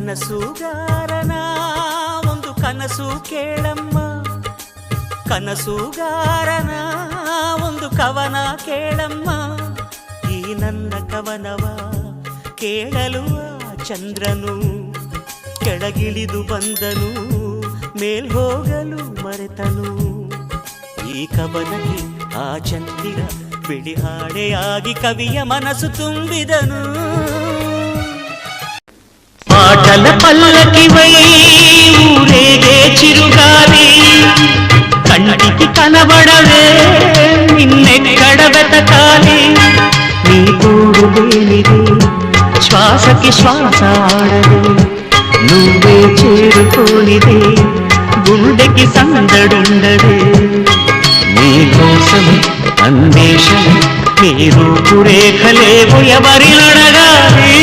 ಕನಸುಗಾರನ ಒಂದು ಕನಸು ಕೇಳಮ್ಮ, ಕನಸುಗಾರನ ಒಂದು ಕವನ ಕೇಳಮ್ಮ. ಈ ನನ್ನ ಕವನವ ಕೇಳಲು ಆ ಚಂದ್ರನು ಕೆಳಗಿಳಿದು ಬಂದನು, ಮೇಲ್ ಹೋಗಲು ಮರೆತನು. ಈ ಕವನಕ್ಕೆ ಆ ಚಂದಿರ ಬಿಳಿ ಹಾಡೆಯಾಗಿ ಕವಿಯ ಮನಸ್ಸು ತುಂಬಿದನು. ಪಾಟಲ ಪಲ್ಲಕ್ಕಿ ವೈ ಊರೇಗೆ ಚಿರುಗಾಲಿ, ಕಣ್ಣಿಗೆ ಕನಬಡವೇ ನಿನ್ನೆಕ್ಕಡಬೆತ ಕಾಲಿ. ನೀ ಕೂಡುದೇನಿದೆ ಶ್ವಾಸಕ್ಕೆ ಶ್ವಾಸ ಆಡದೆ, నువ్వే చేరుకోనిదే గుండెకి సందడుండదే. నీకోసం అన్వేషణ, నీ రూపురేఖలేవు ఎవరినడగాలి.